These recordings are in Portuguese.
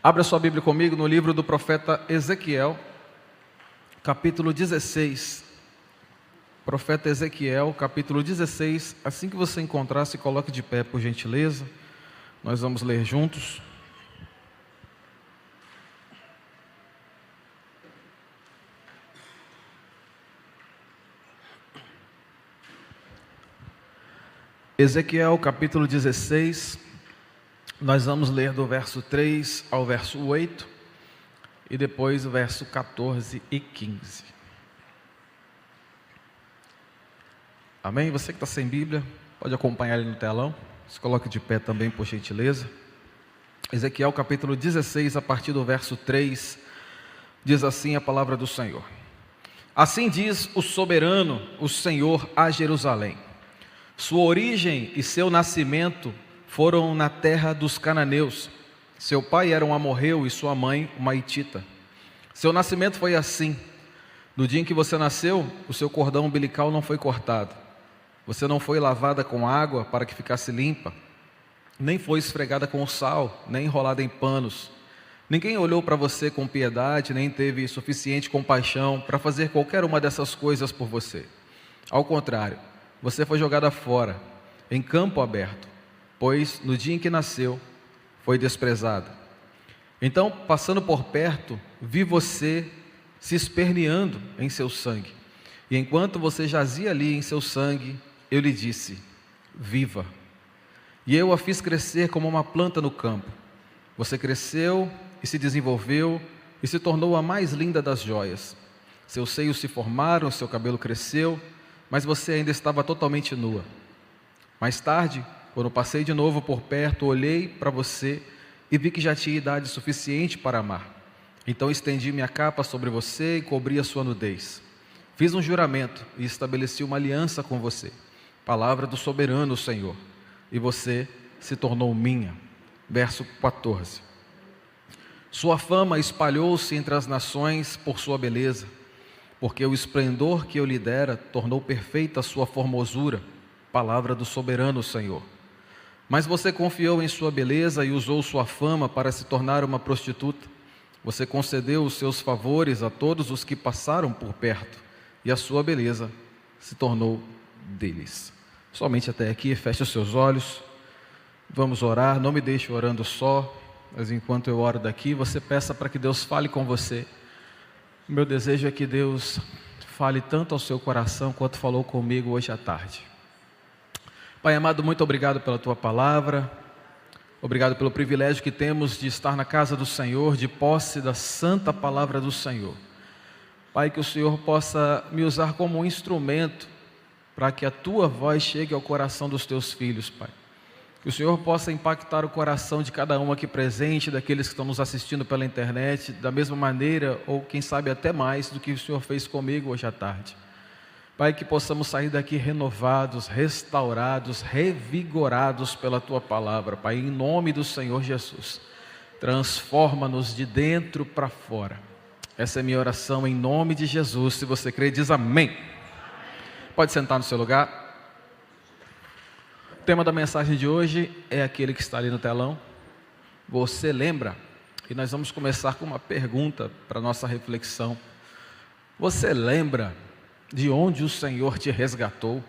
Abra sua Bíblia comigo no livro do profeta Ezequiel, capítulo 16. Profeta Ezequiel, capítulo 16. Assim que você encontrar, se coloque de pé, por gentileza. Nós vamos ler juntos. Ezequiel, capítulo 16. Nós vamos ler do verso 3 ao verso 8 e depois o verso 14 e 15. Amém? Você que está sem Bíblia, pode acompanhar ele no telão. Se coloque de pé também, por gentileza. Ezequiel capítulo 16, a partir do verso 3, diz assim a palavra do Senhor. Assim diz o soberano, o Senhor, a Jerusalém. Sua origem e seu nascimento foram na terra dos cananeus. Seu pai era um amorreu e sua mãe uma hitita. Seu nascimento foi assim. No dia em que você nasceu, o seu cordão umbilical não foi cortado. Você não foi lavada com água para que ficasse limpa, nem foi esfregada com sal, nem enrolada em panos. Ninguém olhou para você com piedade, nem teve suficiente compaixão para fazer qualquer uma dessas coisas por você. Ao contrário, você foi jogada fora, em campo aberto, pois no dia em que nasceu, foi desprezada. Então, passando por perto, vi você se esperneando em seu sangue. E enquanto você jazia ali em seu sangue, eu lhe disse, viva. E eu a fiz crescer como uma planta no campo. Você cresceu e se desenvolveu e se tornou a mais linda das joias. Seus seios se formaram, seu cabelo cresceu, mas você ainda estava totalmente nua. Mais tarde, quando passei de novo por perto, olhei para você e vi que já tinha idade suficiente para amar. Então estendi minha capa sobre você e cobri a sua nudez. Fiz um juramento e estabeleci uma aliança com você. Palavra do soberano Senhor. E você se tornou minha. Verso 14. Sua fama espalhou-se entre as nações por sua beleza, porque o esplendor que eu lhe dera tornou perfeita a sua formosura. Palavra do soberano Senhor. Mas você confiou em sua beleza e usou sua fama para se tornar uma prostituta. Você concedeu os seus favores a todos os que passaram por perto, e a sua beleza se tornou deles. Somente até aqui, feche os seus olhos. Vamos orar, não me deixe orando só, mas enquanto eu oro daqui, você peça para que Deus fale com você. O meu desejo é que Deus fale tanto ao seu coração quanto falou comigo hoje à tarde. Pai amado, muito obrigado pela Tua palavra, obrigado pelo privilégio que temos de estar na casa do Senhor, de posse da santa palavra do Senhor. Pai, que o Senhor possa me usar como um instrumento para que a Tua voz chegue ao coração dos Teus filhos, Pai. Que o Senhor possa impactar o coração de cada um aqui presente, daqueles que estão nos assistindo pela internet, da mesma maneira, ou quem sabe até mais, do que o Senhor fez comigo hoje à tarde. Pai, que possamos sair daqui renovados, restaurados, revigorados pela Tua palavra, Pai, em nome do Senhor Jesus. Transforma-nos de dentro para fora. Essa é a minha oração em nome de Jesus. Se você crê, diz amém. Pode sentar no seu lugar. O tema da mensagem de hoje é aquele que está ali no telão. Você lembra? E nós vamos começar com uma pergunta para a nossa reflexão. Você lembra de onde o Senhor te resgatou?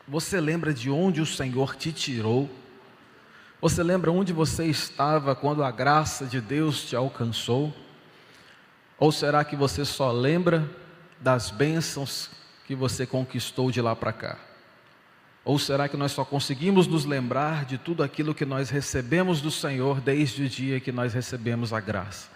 Você lembra de onde o Senhor te tirou? Você lembra onde você estava quando a graça de Deus te alcançou? Ou será que você só lembra das bênçãos que você conquistou de lá para cá? Ou será que nós só conseguimos nos lembrar de tudo aquilo que nós recebemos do Senhor desde o dia que nós recebemos a graça?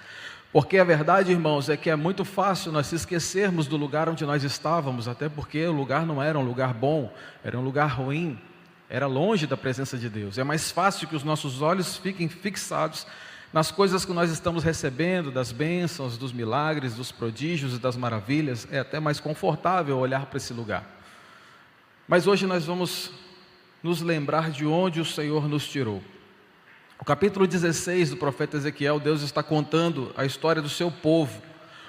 Porque a verdade, irmãos, é que é muito fácil nós se esquecermos do lugar onde nós estávamos, até porque o lugar não era um lugar bom, era um lugar ruim, era longe da presença de Deus. É mais fácil que os nossos olhos fiquem fixados nas coisas que nós estamos recebendo, das bênçãos, dos milagres, dos prodígios e das maravilhas. É até mais confortável olhar para esse lugar. Mas hoje nós vamos nos lembrar de onde o Senhor nos tirou. O capítulo 16 do profeta Ezequiel, Deus está contando a história do seu povo,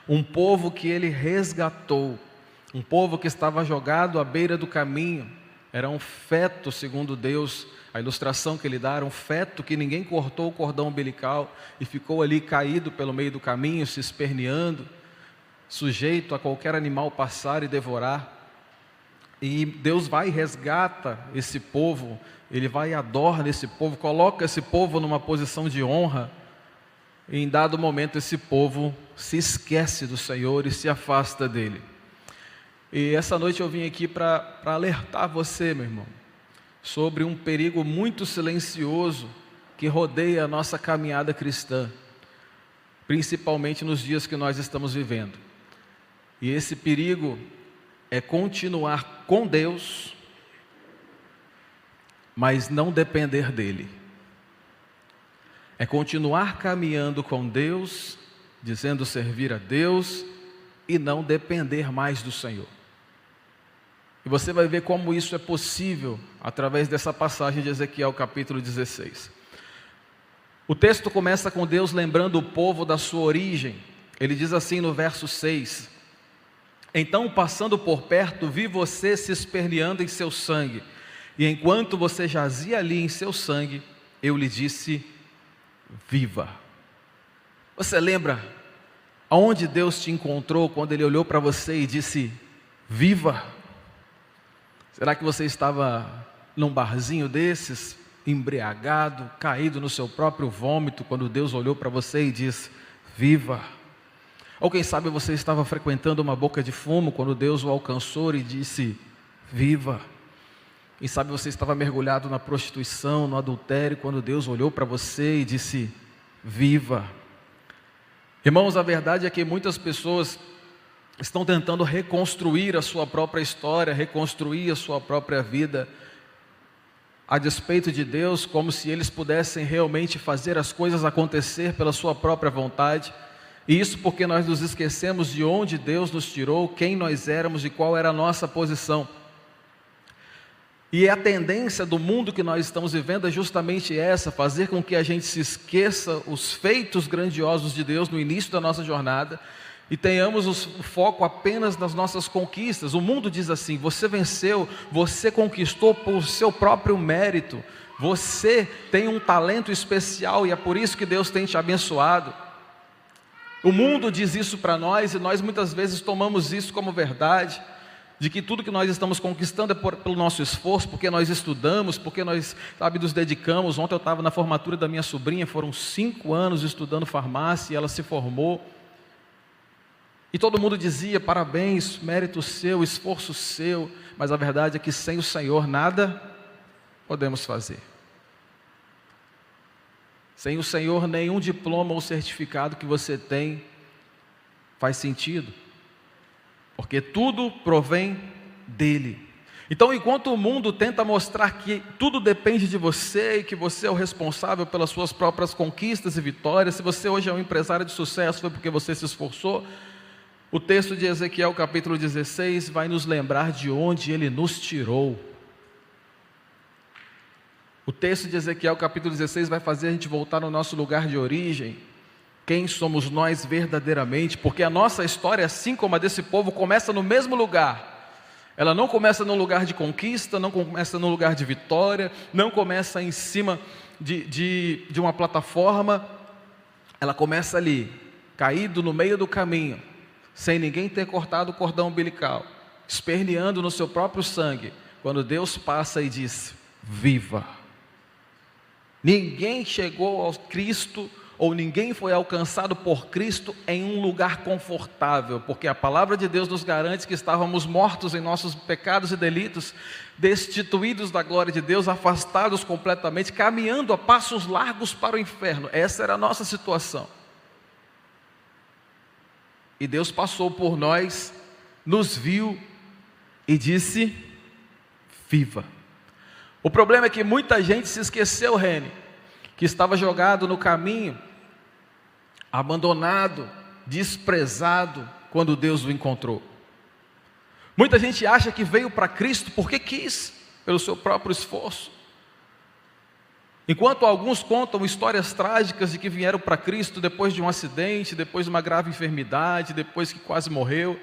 um povo que Ele resgatou, um povo que estava jogado à beira do caminho, Era um feto, segundo Deus, a ilustração que ele dá, era um feto que ninguém cortou o cordão umbilical e ficou ali caído pelo meio do caminho, se esperneando, sujeito a qualquer animal passar e devorar. E Deus vai e resgata esse povo, Ele vai e adorna esse povo, coloca esse povo numa posição de honra. E em dado momento esse povo se esquece do Senhor e se afasta dele. E essa noite eu vim aqui para alertar você, meu irmão, sobre um perigo muito silencioso que rodeia a nossa caminhada cristã, principalmente nos dias que nós estamos vivendo. E esse perigo é continuar com Deus, mas não depender dele. É continuar caminhando com Deus, dizendo servir a Deus e não depender mais do Senhor. E você vai ver como isso é possível através dessa passagem de Ezequiel capítulo 16. O texto começa com Deus lembrando o povo da sua origem. Ele diz assim no verso 6: então, passando por perto, vi você se esperneando em seu sangue, e enquanto você jazia ali em seu sangue, eu lhe disse: viva. Você lembra aonde Deus te encontrou quando Ele olhou para você e disse: viva? Será que você estava num barzinho desses, embriagado, caído no seu próprio vômito, quando Deus olhou para você e disse: viva? Ou quem sabe você estava frequentando uma boca de fumo, quando Deus o alcançou e disse: viva? Quem sabe você estava mergulhado na prostituição, no adultério, quando Deus olhou para você e disse: viva? Irmãos, a verdade é que muitas pessoas estão tentando reconstruir a sua própria história, reconstruir a sua própria vida, a despeito de Deus, como se eles pudessem realmente fazer as coisas acontecer pela sua própria vontade. E isso porque nós nos esquecemos de onde Deus nos tirou, quem nós éramos e qual era a nossa posição. E a tendência do mundo que nós estamos vivendo é justamente essa: fazer com que a gente se esqueça os feitos grandiosos de Deus no início da nossa jornada e tenhamos o foco apenas nas nossas conquistas. O mundo diz assim: você venceu, você conquistou por seu próprio mérito, você tem um talento especial e é por isso que Deus tem te abençoado. O mundo diz isso para nós e nós muitas vezes tomamos isso como verdade, de que tudo que nós estamos conquistando é pelo nosso esforço, porque nós estudamos, porque nós, nos dedicamos. Ontem eu estava na formatura da minha sobrinha, foram 5 anos estudando farmácia e ela se formou. E todo mundo dizia: parabéns, mérito seu, esforço seu. Mas a verdade é que sem o Senhor nada podemos fazer. Sem o Senhor, nenhum diploma ou certificado que você tem faz sentido, porque tudo provém dEle. Então, enquanto o mundo tenta mostrar que tudo depende de você e que você é o responsável pelas suas próprias conquistas e vitórias, se você hoje é um empresário de sucesso foi porque você se esforçou, o texto de Ezequiel capítulo 16 vai nos lembrar de onde Ele nos tirou. O texto de Ezequiel capítulo 16 vai fazer a gente voltar no nosso lugar de origem. Quem somos nós verdadeiramente? Porque a nossa história, assim como a desse povo, começa no mesmo lugar. Ela não começa num lugar de conquista, não começa num lugar de vitória, não começa em cima de uma plataforma. Ela começa ali, caído no meio do caminho, sem ninguém ter cortado o cordão umbilical, esperneando no seu próprio sangue, quando Deus passa e diz: viva. Ninguém chegou ao Cristo, ou ninguém foi alcançado por Cristo em um lugar confortável, porque a palavra de Deus nos garante que estávamos mortos em nossos pecados e delitos, destituídos da glória de Deus, afastados completamente, caminhando a passos largos para o inferno. Essa era a nossa situação. E Deus passou por nós, nos viu e disse: viva. O problema é que muita gente se esqueceu, Rene, que estava jogado no caminho, abandonado, desprezado, quando Deus o encontrou. Muita gente acha que veio para Cristo porque quis, pelo seu próprio esforço. Enquanto alguns contam histórias trágicas de que vieram para Cristo depois de um acidente, depois de uma grave enfermidade, depois que quase morreu,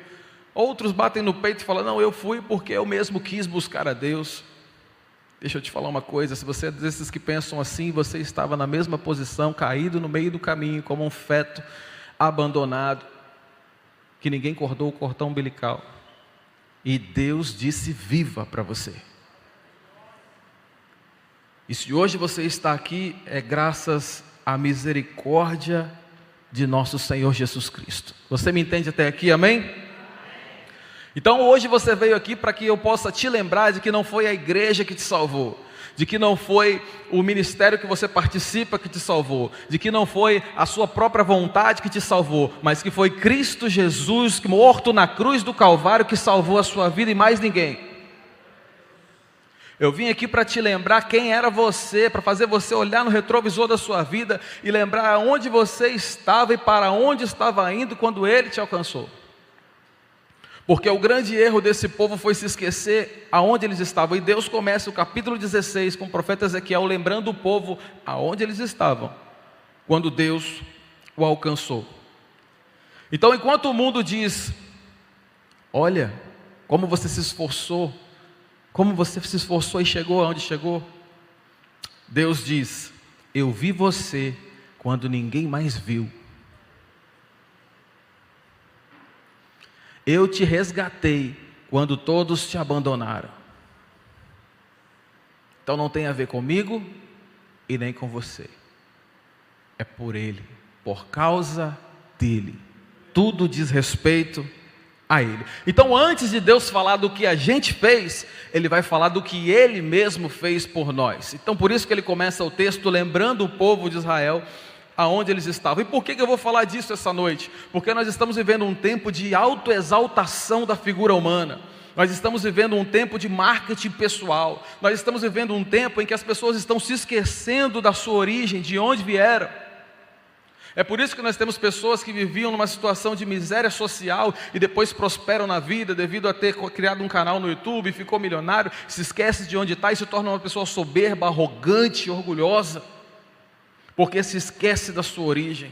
outros batem no peito e falam: não, eu fui porque eu mesmo quis buscar a Deus. Deixa eu te falar uma coisa, se você é desses que pensam assim, você estava na mesma posição, caído no meio do caminho, como um feto abandonado, que ninguém cortou o cordão umbilical. E Deus disse viva para você. E se hoje você está aqui, é graças à misericórdia de nosso Senhor Jesus Cristo. Você me entende até aqui, amém? Então hoje você veio aqui para que eu possa te lembrar de que não foi a igreja que te salvou, de que não foi o ministério que você participa que te salvou, de que não foi a sua própria vontade que te salvou, mas que foi Cristo Jesus, morto na cruz do Calvário, que salvou a sua vida e mais ninguém. Eu vim aqui para te lembrar quem era você, para fazer você olhar no retrovisor da sua vida e lembrar onde você estava e para onde estava indo quando Ele te alcançou. Porque o grande erro desse povo foi se esquecer aonde eles estavam. E Deus começa o capítulo 16 com o profeta Ezequiel lembrando o povo aonde eles estavam, quando Deus o alcançou. Então, enquanto o mundo diz: olha, como você se esforçou e chegou aonde chegou, Deus diz: eu vi você quando ninguém mais viu. Eu te resgatei quando todos te abandonaram. Então não tem a ver comigo e nem com você. É por Ele, por causa dEle. Tudo diz respeito a Ele. Então antes de Deus falar do que a gente fez, Ele vai falar do que Ele mesmo fez por nós. Então por isso que Ele começa o texto lembrando o povo de Israel aonde eles estavam. E por que eu vou falar disso essa noite? Porque nós estamos vivendo um tempo de autoexaltação da figura humana. Nós estamos vivendo um tempo de marketing pessoal. Nós estamos vivendo um tempo em que as pessoas estão se esquecendo da sua origem, de onde vieram. É por isso que nós temos pessoas que viviam numa situação de miséria social e depois prosperam na vida devido a ter criado um canal no YouTube, ficou milionário, se esquece de onde está e se torna uma pessoa soberba, arrogante, orgulhosa, porque se esquece da sua origem.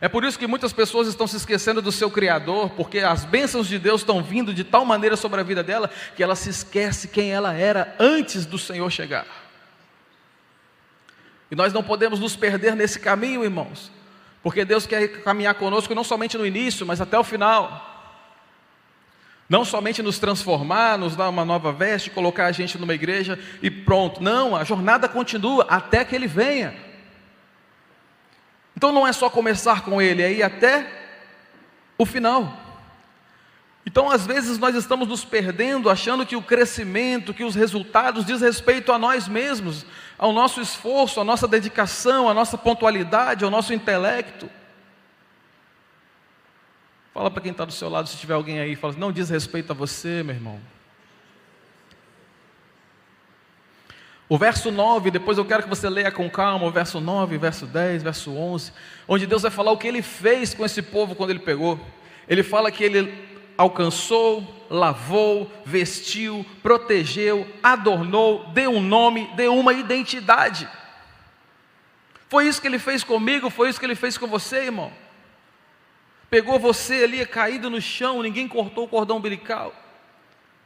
É por isso que muitas pessoas estão se esquecendo do seu Criador, porque as bênçãos de Deus estão vindo de tal maneira sobre a vida dela, que ela se esquece quem ela era antes do Senhor chegar. E nós não podemos nos perder nesse caminho, irmãos, porque Deus quer caminhar conosco não somente no início, mas até o final. Não somente nos transformar, nos dar uma nova veste, colocar a gente numa igreja e pronto. Não, a jornada continua até que Ele venha. Então não é só começar com Ele, é ir até o final. Então às vezes nós estamos nos perdendo, achando que o crescimento, que os resultados diz respeito a nós mesmos, ao nosso esforço, à nossa dedicação, à nossa pontualidade, ao nosso intelecto. Fala para quem está do seu lado, se tiver alguém aí, fala: não diz respeito a você, meu irmão. O verso 9, depois eu quero que você leia com calma, o verso 9, verso 10, verso 11, onde Deus vai falar o que Ele fez com esse povo quando Ele pegou. Ele fala que Ele alcançou, lavou, vestiu, protegeu, adornou, deu um nome, deu uma identidade. Foi isso que Ele fez comigo, foi isso que Ele fez com você, irmão. Pegou você ali caído no chão, ninguém cortou o cordão umbilical.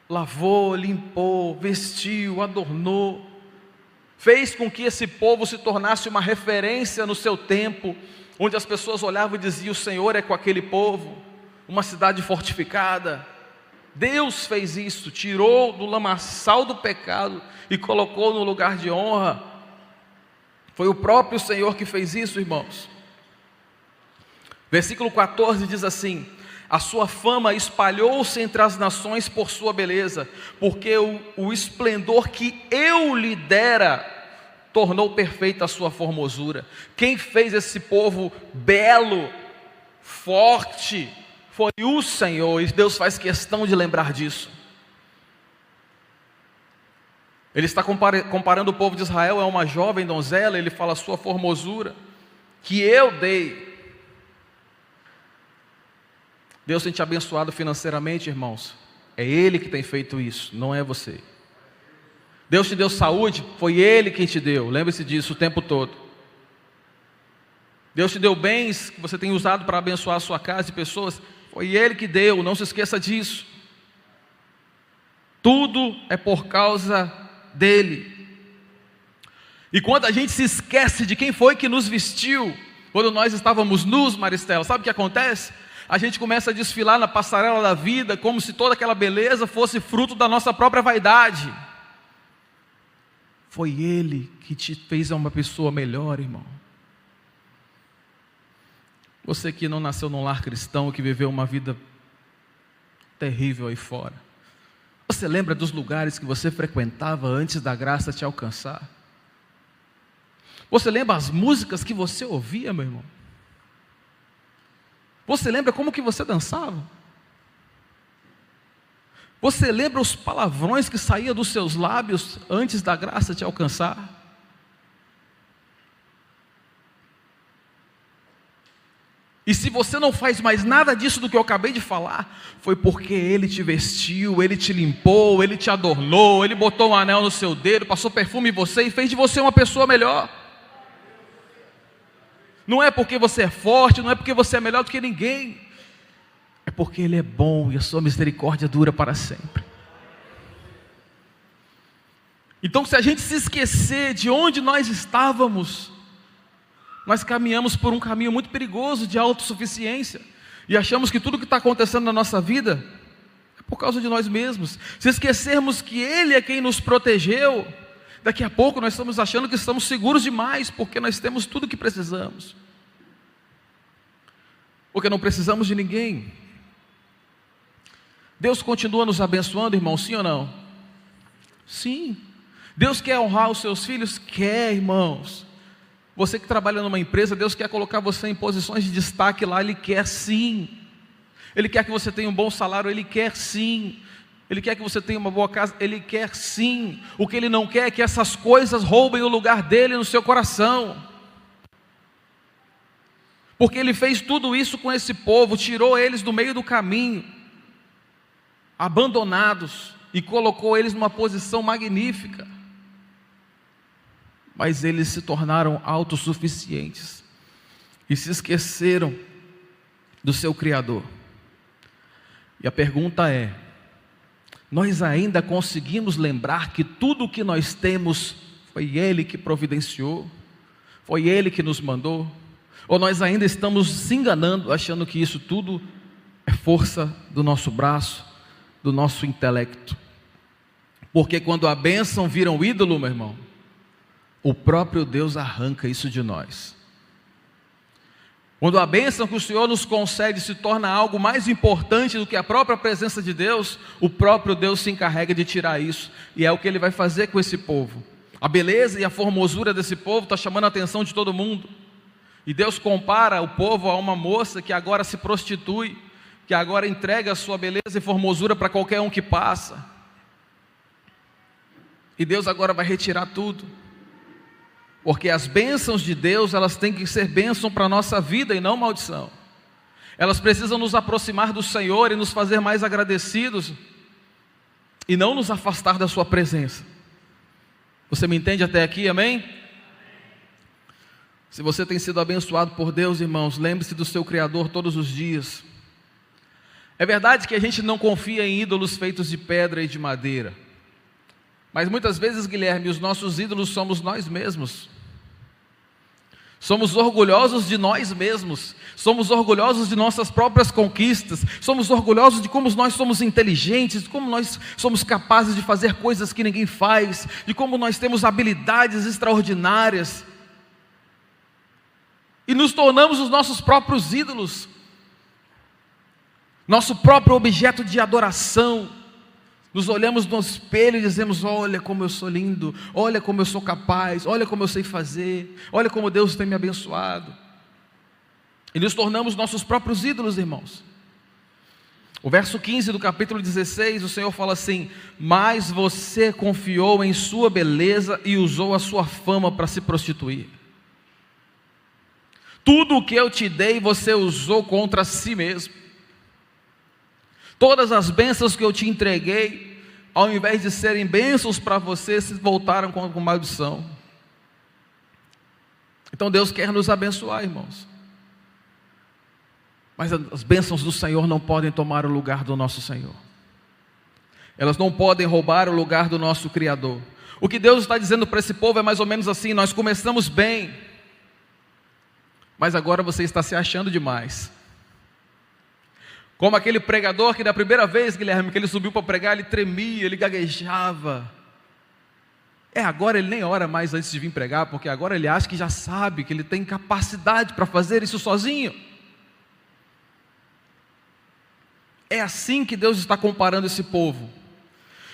Lavou, limpou, vestiu, adornou. Fez com que esse povo se tornasse uma referência no seu tempo, onde as pessoas olhavam e diziam: o Senhor é com aquele povo, uma cidade fortificada. Deus fez isso, tirou do lamaçal do pecado e colocou no lugar de honra. Foi o próprio Senhor que fez isso, irmãos. Versículo 14 diz assim: a sua fama espalhou-se entre as nações por sua beleza, porque o esplendor que eu lhe dera tornou perfeita a sua formosura. Quem fez esse povo belo, forte, foi o Senhor, e Deus faz questão de lembrar disso. Ele está comparando o povo de Israel a uma jovem donzela. Ele fala: a sua formosura que eu dei. Deus tem te abençoado financeiramente, irmãos. É Ele que tem feito isso, não é você. Deus te deu saúde, foi Ele quem te deu. Lembre-se disso o tempo todo. Deus te deu bens que você tem usado para abençoar a sua casa e pessoas, foi Ele que deu, não se esqueça disso. Tudo é por causa dEle. E quando a gente se esquece de quem foi que nos vestiu, quando nós estávamos nus, Maristela, sabe o que acontece? A gente começa a desfilar na passarela da vida, como se toda aquela beleza fosse fruto da nossa própria vaidade. Foi Ele que te fez uma pessoa melhor, irmão. Você que não nasceu num lar cristão, que viveu uma vida terrível aí fora. Você lembra dos lugares que você frequentava antes da graça te alcançar? Você lembra as músicas que você ouvia, meu irmão? Você lembra como que você dançava? Você lembra os palavrões que saíam dos seus lábios antes da graça te alcançar? E se você não faz mais nada disso do que eu acabei de falar, foi porque Ele te vestiu, Ele te limpou, Ele te adornou, Ele botou um anel no seu dedo, passou perfume em você e fez de você uma pessoa melhor. Não é porque você é forte, não é porque você é melhor do que ninguém. É porque Ele é bom e a sua misericórdia dura para sempre. Então, se a gente se esquecer de onde nós estávamos, nós caminhamos por um caminho muito perigoso de autossuficiência. E achamos que tudo que está acontecendo na nossa vida é por causa de nós mesmos. Se esquecermos que Ele é quem nos protegeu, daqui a pouco nós estamos achando que estamos seguros demais, porque nós temos tudo o que precisamos. Porque não precisamos de ninguém. Deus continua nos abençoando, irmão, sim ou não? Sim. Deus quer honrar os seus filhos? Quer, irmãos. Você que trabalha numa empresa, Deus quer colocar você em posições de destaque lá, Ele quer sim. Ele quer que você tenha um bom salário, Ele quer sim. Ele quer que você tenha uma boa casa, Ele quer sim. O que Ele não quer é que essas coisas roubem o lugar dEle no seu coração. Porque Ele fez tudo isso com esse povo, tirou eles do meio do caminho, abandonados, e colocou eles numa posição magnífica. Mas eles se tornaram autossuficientes e se esqueceram do seu Criador. E a pergunta é: nós ainda conseguimos lembrar que tudo o que nós temos foi Ele que providenciou? Foi Ele que nos mandou? Ou nós ainda estamos se enganando, achando que isso tudo é força do nosso braço, do nosso intelecto? Porque quando a bênção vira um ídolo, meu irmão, o próprio Deus arranca isso de nós. Quando a bênção que o Senhor nos concede se torna algo mais importante do que a própria presença de Deus, o próprio Deus se encarrega de tirar isso. E é o que Ele vai fazer com esse povo. A beleza e a formosura desse povo está chamando a atenção de todo mundo. E Deus compara o povo a uma moça que agora se prostitui, que agora entrega a sua beleza e formosura para qualquer um que passa. E Deus agora vai retirar tudo. Porque as bênçãos de Deus, elas têm que ser bênção para a nossa vida e não maldição. Elas precisam nos aproximar do Senhor e nos fazer mais agradecidos, e não nos afastar da sua presença. Você me entende até aqui, amém? Se você tem sido abençoado por Deus, irmãos, lembre-se do seu Criador todos os dias. É verdade que a gente não confia em ídolos feitos de pedra e de madeira. Mas muitas vezes, Guilherme, os nossos ídolos somos nós mesmos. Somos orgulhosos de nós mesmos. Somos orgulhosos de nossas próprias conquistas. Somos orgulhosos de como nós somos inteligentes, de como nós somos capazes de fazer coisas que ninguém faz, de como nós temos habilidades extraordinárias. E nos tornamos os nossos próprios ídolos, nosso próprio objeto de adoração. Nos olhamos no espelho e dizemos: olha como eu sou lindo, olha como eu sou capaz, olha como eu sei fazer, olha como Deus tem me abençoado. E nos tornamos nossos próprios ídolos, irmãos. O verso 15 do capítulo 16, o Senhor fala assim: mas você confiou em sua beleza e usou a sua fama para se prostituir. Tudo o que eu te dei você usou contra si mesmo. Todas as bênçãos que eu te entreguei, ao invés de serem bênçãos para você, se voltaram com maldição. Então Deus quer nos abençoar, irmãos. Mas as bênçãos do Senhor não podem tomar o lugar do nosso Senhor. Elas não podem roubar o lugar do nosso Criador. O que Deus está dizendo para esse povo é mais ou menos assim: nós começamos bem, mas agora você está se achando demais. Como aquele pregador que da primeira vez, Guilherme, que ele subiu para pregar, ele tremia, ele gaguejava. Agora ele nem ora mais antes de vir pregar, porque agora ele acha que já sabe, que ele tem capacidade para fazer isso sozinho. É assim que Deus está comparando esse povo.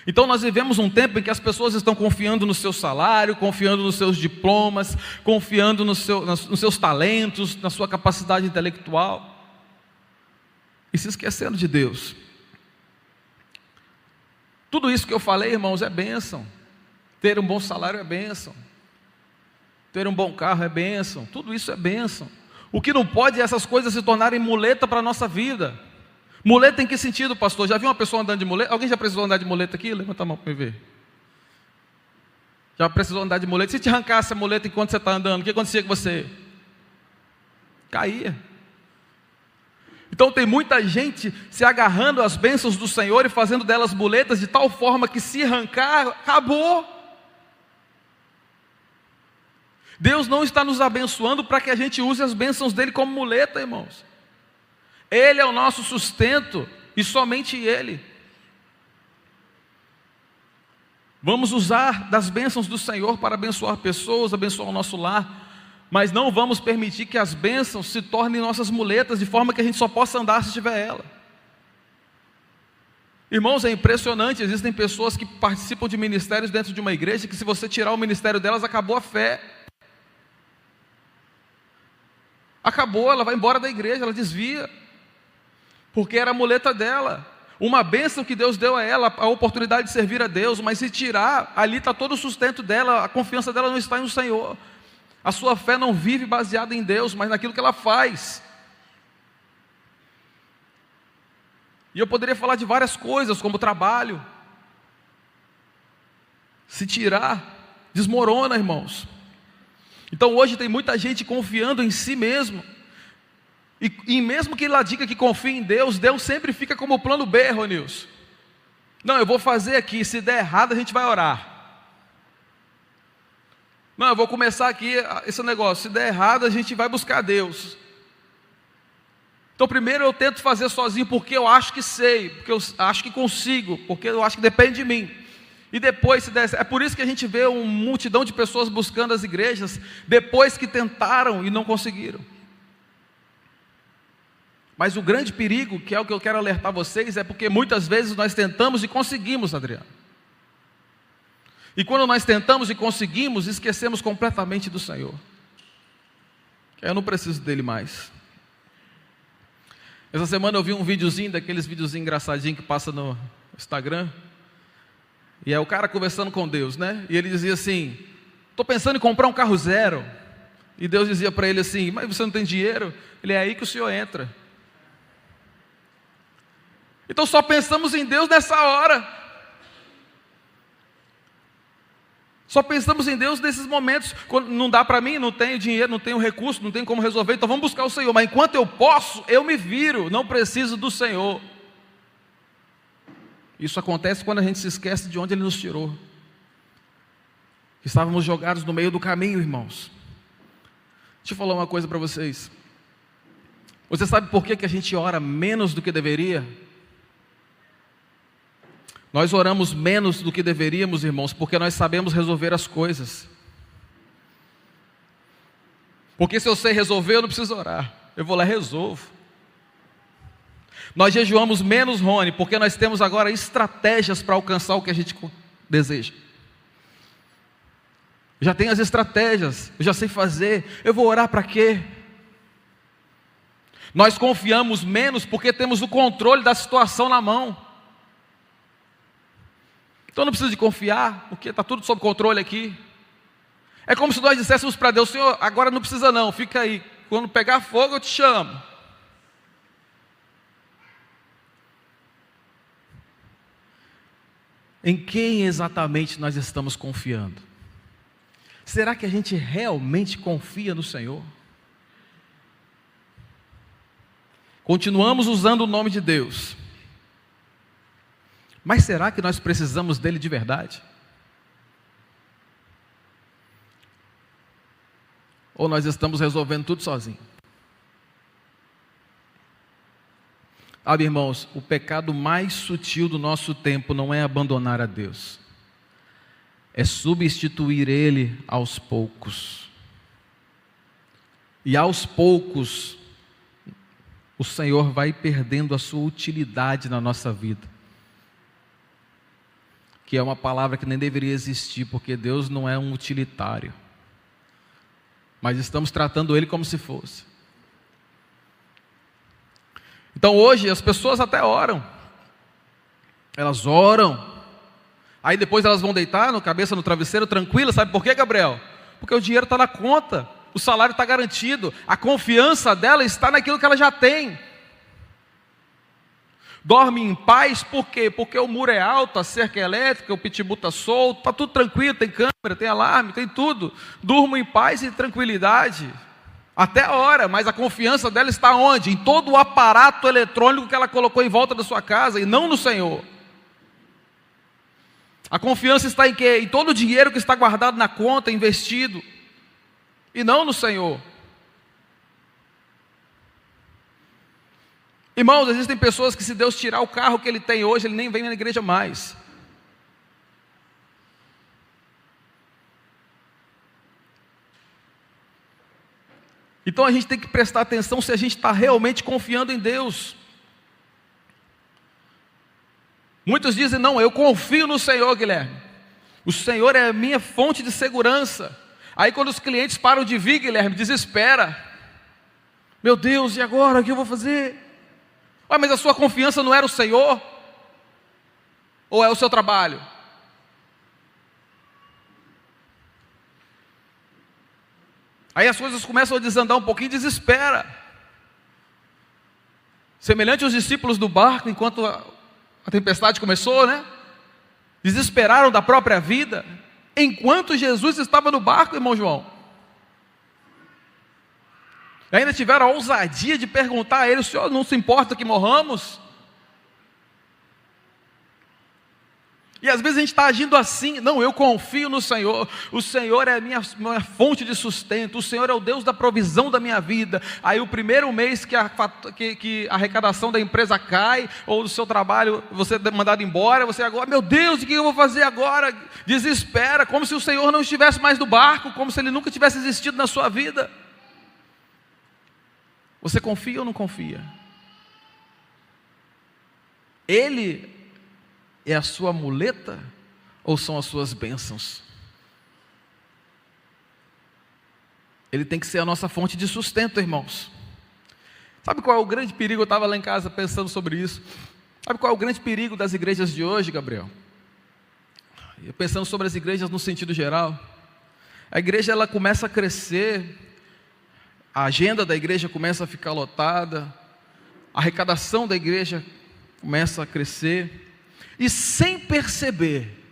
Então nós vivemos um tempo em que as pessoas estão confiando no seu salário, confiando nos seus diplomas, confiando nos seus talentos, na sua capacidade intelectual, e se esquecendo de Deus. Tudo isso que eu falei, irmãos, é bênção. Ter um bom salário é bênção. Ter um bom carro é bênção. Tudo isso é bênção. O que não pode é essas coisas se tornarem muleta para a nossa vida. Muleta em que sentido, pastor? Já viu uma pessoa andando de muleta? Alguém já precisou andar de muleta aqui? Levanta a mão para me ver. Já precisou andar de muleta? Se te arrancasse a muleta enquanto você está andando, o que acontecia com você? Caía. Então tem muita gente se agarrando às bênçãos do Senhor e fazendo delas muletas de tal forma que se arrancar, acabou. Deus não está nos abençoando para que a gente use as bênçãos dele como muleta, irmãos. Ele é o nosso sustento e somente Ele. Vamos usar das bênçãos do Senhor para abençoar pessoas, abençoar o nosso lar, mas não vamos permitir que as bênçãos se tornem nossas muletas, de forma que a gente só possa andar se tiver ela. Irmãos, é impressionante, existem pessoas que participam de ministérios dentro de uma igreja, que se você tirar o ministério delas, acabou a fé. Acabou, ela vai embora da igreja, ela desvia. Porque era a muleta dela, uma bênção que Deus deu a ela, a oportunidade de servir a Deus, mas se tirar, ali está todo o sustento dela, a confiança dela não está no Senhor, a sua fé não vive baseada em Deus, mas naquilo que ela faz. E eu poderia falar de várias coisas, como trabalho. Se tirar, desmorona, irmãos. Então hoje tem muita gente confiando em si mesmo. E mesmo que ela diga que confia em Deus, Deus sempre fica como plano B, Ronilson. Não, eu vou fazer aqui, se der errado a gente vai orar. Não, eu vou começar aqui esse negócio, se der errado a gente vai buscar Deus. Então primeiro eu tento fazer sozinho porque eu acho que sei, porque eu acho que consigo, porque eu acho que depende de mim. E depois se der, é por isso que a gente vê uma multidão de pessoas buscando as igrejas, depois que tentaram e não conseguiram. Mas o grande perigo, que é o que eu quero alertar vocês, é porque muitas vezes nós tentamos e conseguimos, Adriano. E quando nós tentamos e conseguimos, esquecemos completamente do Senhor. Eu não preciso dele mais. Essa semana eu vi um videozinho, daqueles videozinhos engraçadinhos que passa no Instagram. E é o cara conversando com Deus, né? E ele dizia assim: estou pensando em comprar um carro zero. E Deus dizia para ele assim: mas você não tem dinheiro? Ele: é aí que o senhor entra. Então só pensamos em Deus nessa hora. Só pensamos em Deus nesses momentos. Quando não dá para mim, não tenho dinheiro, não tenho recurso, não tenho como resolver, então vamos buscar o Senhor. Mas enquanto eu posso, eu me viro, não preciso do Senhor. Isso acontece quando a gente se esquece de onde Ele nos tirou. Estávamos jogados no meio do caminho, irmãos. Deixa eu falar uma coisa para vocês. Você sabe por que a gente ora menos do que deveria? Nós oramos menos do que deveríamos, irmãos, porque nós sabemos resolver as coisas. Porque se eu sei resolver, eu não preciso orar. Eu vou lá e resolvo. Nós jejuamos menos, Rony, porque nós temos agora estratégias para alcançar o que a gente deseja. Eu já tenho as estratégias, eu já sei fazer. Eu vou orar para quê? Nós confiamos menos porque temos o controle da situação na mão. Então não precisa de confiar, porque está tudo sob controle aqui. É como se nós disséssemos para Deus: Senhor, agora não precisa não, fica aí. Quando pegar fogo eu te chamo. Em quem exatamente nós estamos confiando? Será que a gente realmente confia no Senhor? Continuamos usando o nome de Deus, Mas será que nós precisamos dele de verdade? Ou nós estamos resolvendo tudo sozinhos? Sabe, irmãos, o pecado mais sutil do nosso tempo não é abandonar a Deus, é substituir Ele aos poucos. E aos poucos, o Senhor vai perdendo a sua utilidade na nossa vida. Que é uma palavra que nem deveria existir, porque Deus não é um utilitário. Mas estamos tratando Ele como se fosse. Então hoje as pessoas até oram. Elas oram. Aí depois elas vão deitar no cabeça no travesseiro tranquila. Sabe por quê, Gabriel? Porque o dinheiro está na conta. O salário está garantido. A confiança dela está naquilo que ela já tem. Dorme em paz, por quê? Porque o muro é alto, a cerca é elétrica, o pitbull está solto, está tudo tranquilo, tem câmera, tem alarme, tem tudo. Durmo em paz e tranquilidade. Até a hora, mas a confiança dela está onde? Em todo o aparato eletrônico que ela colocou em volta da sua casa e não no Senhor. A confiança está em quê? Em todo o dinheiro que está guardado na conta, investido, e não no Senhor. Irmãos, existem pessoas que se Deus tirar o carro que ele tem hoje, ele nem vem na igreja mais. Então a gente tem que prestar atenção se a gente está realmente confiando em Deus. Muitos dizem, não, eu confio no Senhor, Guilherme. O Senhor é a minha fonte de segurança. Aí quando os clientes param de vir, Guilherme, desespera. Meu Deus, e agora? O que eu vou fazer? Ué, mas a sua confiança não era o Senhor? Ou é o seu trabalho? Aí as coisas começam a desandar um pouquinho, desespera. Semelhante aos discípulos do barco, enquanto a tempestade começou, né? Desesperaram da própria vida, enquanto Jesus estava no barco, irmão João. E ainda tiveram a ousadia de perguntar a ele, o Senhor não se importa que morramos? E às vezes a gente está agindo assim, não, eu confio no Senhor, o Senhor é a minha fonte de sustento, o Senhor é o Deus da provisão da minha vida. Aí o primeiro mês que a arrecadação da empresa cai, ou do seu trabalho, você é mandado embora, você agora, meu Deus, o que eu vou fazer agora? Desespera, como se o Senhor não estivesse mais no barco, como se Ele nunca tivesse existido na sua vida. Você confia ou não confia? Ele é a sua muleta ou são as suas bênçãos? Ele tem que ser a nossa fonte de sustento, irmãos. Sabe qual é o grande perigo? Eu estava lá em casa pensando sobre isso. Sabe qual é o grande perigo das igrejas de hoje, Gabriel? Eu pensando sobre as igrejas no sentido geral. A igreja ela começa a crescer, a agenda da igreja começa a ficar lotada, a arrecadação da igreja começa a crescer, e sem perceber,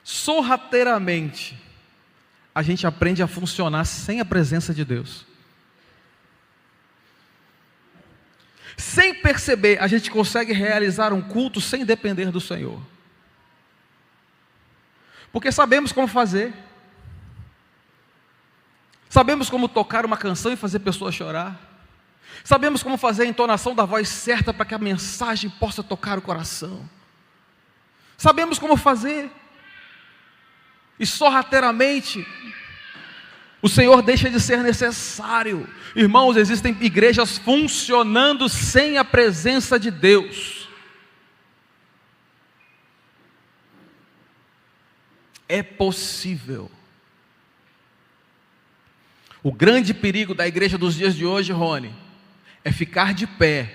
sorrateiramente, a gente aprende a funcionar sem a presença de Deus. Sem perceber, a gente consegue realizar um culto sem depender do Senhor. Porque sabemos como fazer. Sabemos como tocar uma canção e fazer pessoas chorar. Sabemos como fazer a entonação da voz certa para que a mensagem possa tocar o coração. Sabemos como fazer. E sorrateiramente, o Senhor deixa de ser necessário. Irmãos, existem igrejas funcionando sem a presença de Deus. É possível. O grande perigo da igreja dos dias de hoje, Rony, é ficar de pé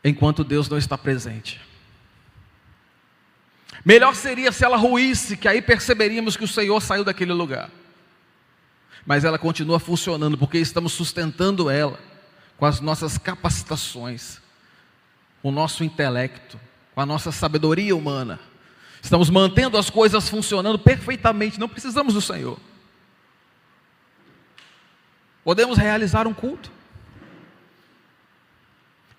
enquanto Deus não está presente. Melhor seria se ela ruísse, que aí perceberíamos que o Senhor saiu daquele lugar. Mas ela continua funcionando, porque estamos sustentando ela com as nossas capacitações, com o nosso intelecto, com a nossa sabedoria humana. Estamos mantendo as coisas funcionando perfeitamente, não precisamos do Senhor. Podemos realizar um culto.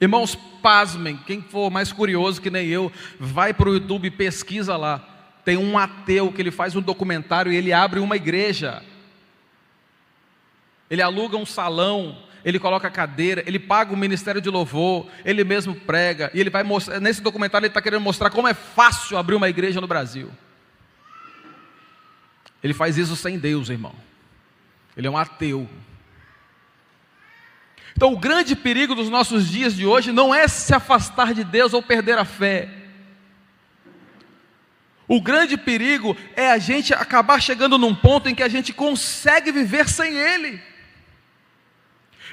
Irmãos, pasmem, quem for mais curioso que nem eu, vai para o YouTube e pesquisa lá. Tem um ateu que ele faz um documentário e ele abre uma igreja. Ele aluga um salão, ele coloca cadeira, ele paga o ministério de louvor, ele mesmo prega, e ele vai mostrar, nesse documentário ele está querendo mostrar como é fácil abrir uma igreja no Brasil. Ele faz isso sem Deus, irmão. Ele é um ateu. Então o grande perigo dos nossos dias de hoje não é se afastar de Deus ou perder a fé. O grande perigo é a gente acabar chegando num ponto em que a gente consegue viver sem Ele.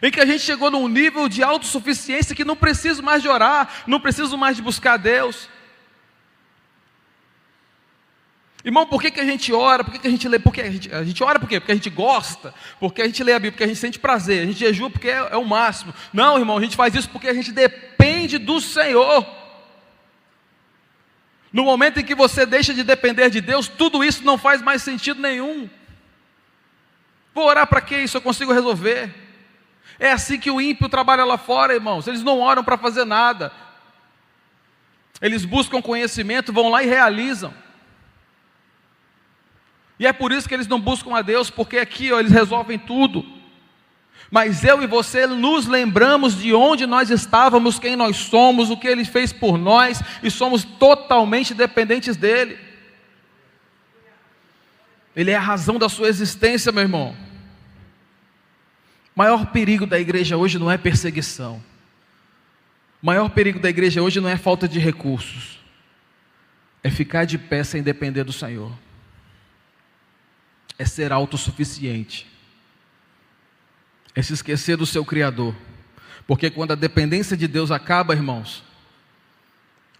Em que a gente chegou num nível de autossuficiência que não preciso mais de orar, não preciso mais de buscar Deus. Irmão, por que a gente ora? Por que a gente lê? Porque a gente ora por quê? Porque a gente gosta, porque a gente lê a Bíblia, porque a gente sente prazer, a gente jejua porque é o máximo. Não, irmão, a gente faz isso porque a gente depende do Senhor. No momento em que você deixa de depender de Deus, tudo isso não faz mais sentido nenhum. Vou orar para quê? Isso eu consigo resolver. É assim que o ímpio trabalha lá fora, irmãos. Eles não oram para fazer nada. Eles buscam conhecimento, vão lá e realizam. E é por isso que eles não buscam a Deus, porque aqui eles resolvem tudo. Mas eu e você nos lembramos de onde nós estávamos, quem nós somos, o que Ele fez por nós, e somos totalmente dependentes dEle. Ele é a razão da sua existência, meu irmão. O maior perigo da igreja hoje não é perseguição. O maior perigo da igreja hoje não é falta de recursos. É ficar de pé sem depender do Senhor. É ser autossuficiente. É se esquecer do seu Criador. Porque quando a dependência de Deus acaba, irmãos,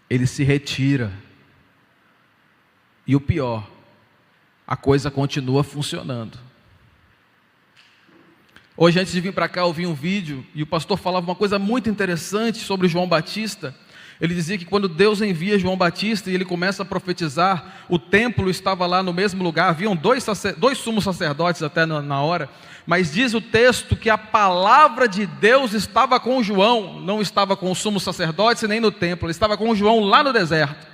Ele se retira. E o pior, a coisa continua funcionando. Hoje, antes de vir para cá, eu vi um vídeo e o pastor falava uma coisa muito interessante sobre João Batista. Ele dizia que quando Deus envia João Batista e ele começa a profetizar, o templo estava lá no mesmo lugar, haviam dois sumos sacerdotes até na hora, mas diz o texto que a palavra de Deus estava com João, não estava com os sumos sacerdotes nem no templo, ele estava com João lá no deserto.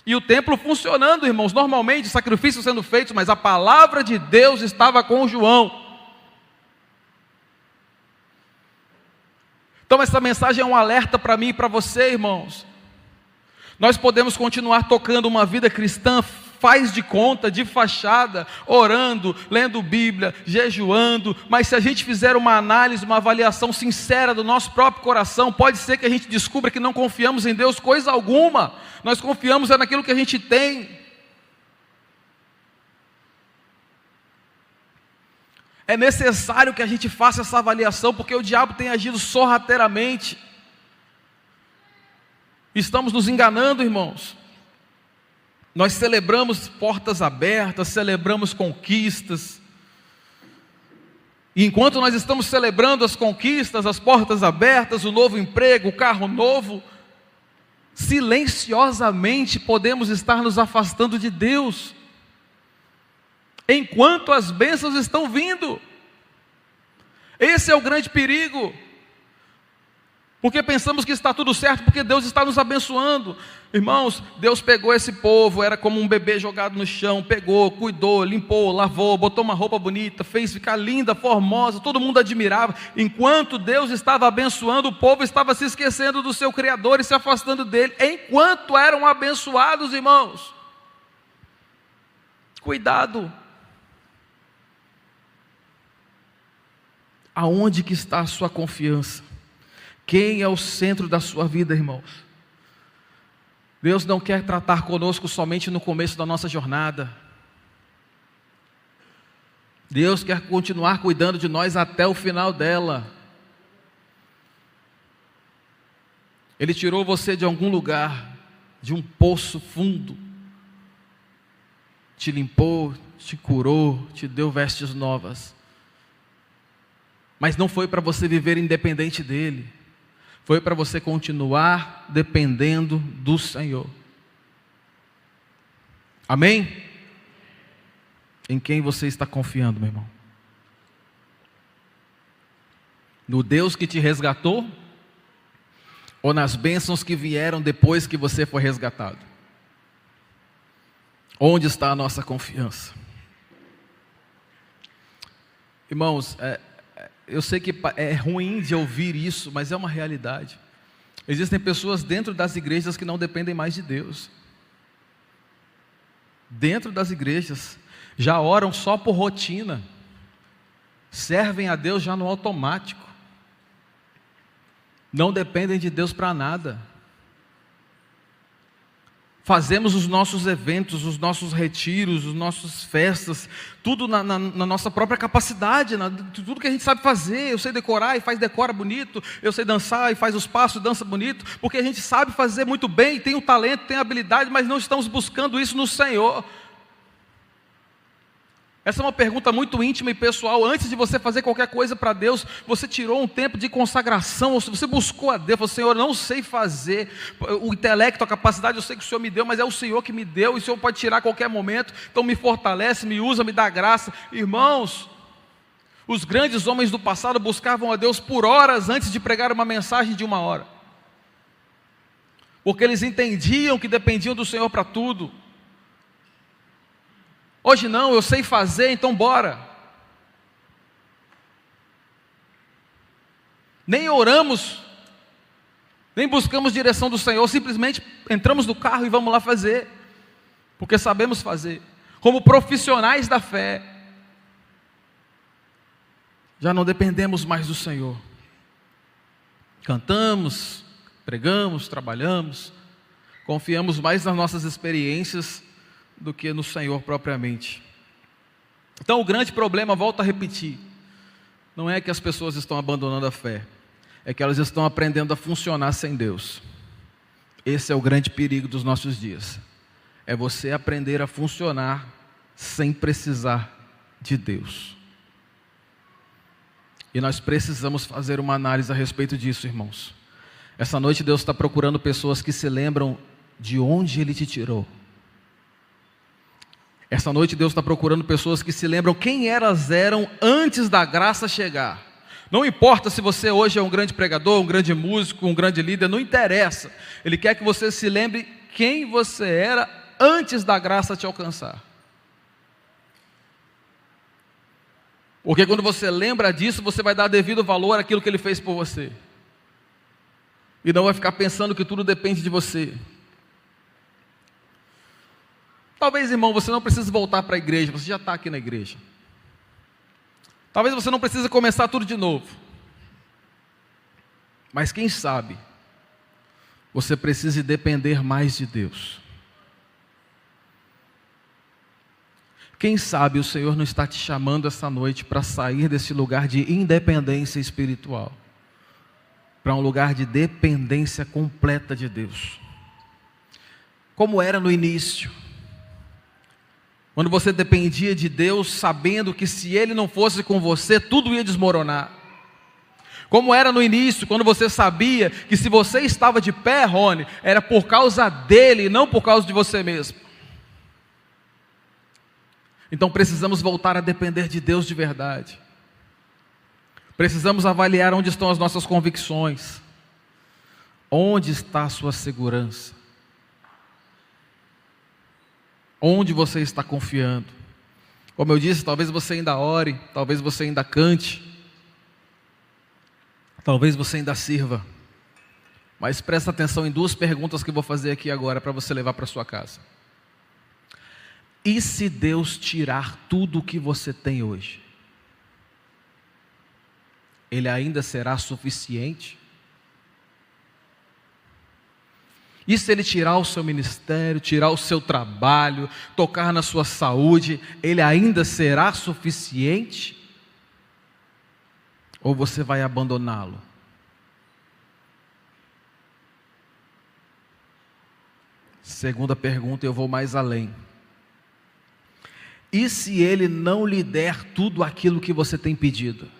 E o templo funcionando, irmãos, normalmente sacrifícios sendo feitos, mas a palavra de Deus estava com João. Então essa mensagem é um alerta para mim e para você, irmãos. Nós podemos continuar tocando uma vida cristã, faz de conta, de fachada, orando, lendo Bíblia, jejuando, mas se a gente fizer uma análise, uma avaliação sincera do nosso próprio coração, pode ser que a gente descubra que não confiamos em Deus coisa alguma, nós confiamos naquilo que a gente tem. É necessário que a gente faça essa avaliação, porque o diabo tem agido sorrateiramente. Estamos nos enganando, irmãos. Nós celebramos portas abertas, celebramos conquistas. E enquanto nós estamos celebrando as conquistas, as portas abertas, o novo emprego, o carro novo, silenciosamente podemos estar nos afastando de Deus. Enquanto as bênçãos estão vindo. Esse é o grande perigo. Porque pensamos que está tudo certo, porque Deus está nos abençoando. Irmãos, Deus pegou esse povo, era como um bebê jogado no chão, pegou, cuidou, limpou, lavou, botou uma roupa bonita, fez ficar linda, formosa, todo mundo admirava. Enquanto Deus estava abençoando, o povo estava se esquecendo do seu Criador e se afastando dele. Enquanto eram abençoados, irmãos. Cuidado. Aonde que está a sua confiança? Quem é o centro da sua vida, irmãos? Deus não quer tratar conosco somente no começo da nossa jornada. Deus quer continuar cuidando de nós até o final dela. Ele tirou você de algum lugar, de um poço fundo, te limpou, te curou, te deu vestes novas. Mas não foi para você viver independente dele. Foi para você continuar dependendo do Senhor. Amém? Em quem você está confiando, meu irmão? No Deus que te resgatou? ou nas bênçãos que vieram depois que você foi resgatado? Onde está a nossa confiança? Irmãos, eu sei que é ruim de ouvir isso, mas é uma realidade. Existem pessoas dentro das igrejas que não dependem mais de Deus. Dentro das igrejas, já oram só por rotina, servem a Deus já no automático, não dependem de Deus para nada. Fazemos os nossos eventos, os nossos retiros, as nossas festas, tudo na nossa própria capacidade, tudo que a gente sabe fazer. Eu sei decorar e decora bonito, eu sei dançar e faz os passos e dança bonito, porque a gente sabe fazer muito bem, tem o talento, tem a habilidade, mas não estamos buscando isso no Senhor. Essa é uma pergunta muito íntima e pessoal. Antes de você fazer qualquer coisa para Deus, você tirou um tempo de consagração, você buscou a Deus, falou: Senhor, eu não sei fazer, o intelecto, a capacidade eu sei que o Senhor me deu, mas é o Senhor que me deu, e o Senhor pode tirar a qualquer momento, então me fortalece, me usa, me dá graça. Irmãos, os grandes homens do passado buscavam a Deus por horas antes de pregar uma mensagem de 1 hora, porque eles entendiam que dependiam do Senhor para tudo. Hoje não, eu sei fazer, então bora. Nem oramos, nem buscamos direção do Senhor, simplesmente entramos no carro e vamos lá fazer, porque sabemos fazer. Como profissionais da fé, já não dependemos mais do Senhor. Cantamos, pregamos, trabalhamos, confiamos mais nas nossas experiências do que no Senhor propriamente. Então o grande problema, volto a repetir, não é que as pessoas estão abandonando a fé, é que elas estão aprendendo a funcionar sem Deus. Esse é o grande perigo dos nossos dias, é você aprender a funcionar sem precisar de Deus. E nós precisamos fazer uma análise a respeito disso, irmãos. Essa noite Deus está procurando pessoas que se lembram de onde Ele te tirou. Essa noite Deus está procurando pessoas que se lembram quem elas eram antes da graça chegar. Não importa se você hoje é um grande pregador, um grande músico, um grande líder, não interessa. Ele quer que você se lembre quem você era antes da graça te alcançar. Porque quando você lembra disso, você vai dar devido valor àquilo que Ele fez por você. E não vai ficar pensando que tudo depende de você. Talvez, irmão, você não precise voltar para a igreja, você já está aqui na igreja. Talvez você não precise começar tudo de novo. Mas quem sabe, você precise depender mais de Deus. Quem sabe o Senhor não está te chamando essa noite para sair desse lugar de independência espiritual, para um lugar de dependência completa de Deus. Como era no início, quando você dependia de Deus, sabendo que se Ele não fosse com você, tudo ia desmoronar. Como era no início, quando você sabia que se você estava de pé, Rony, era por causa dEle e não por causa de você mesmo. Então precisamos voltar a depender de Deus de verdade. Precisamos avaliar onde estão as nossas convicções. Onde está a sua segurança? Onde você está confiando? Como eu disse, talvez você ainda ore, talvez você ainda cante, talvez você ainda sirva. Mas presta atenção em 2 perguntas que eu vou fazer aqui agora para você levar para sua casa. E se Deus tirar tudo o que você tem hoje? Ele ainda será suficiente? E se Ele tirar o seu ministério, tirar o seu trabalho, tocar na sua saúde, Ele ainda será suficiente? Ou você vai abandoná-lo? Segunda pergunta, eu vou mais além. E se Ele não lhe der tudo aquilo que você tem pedido?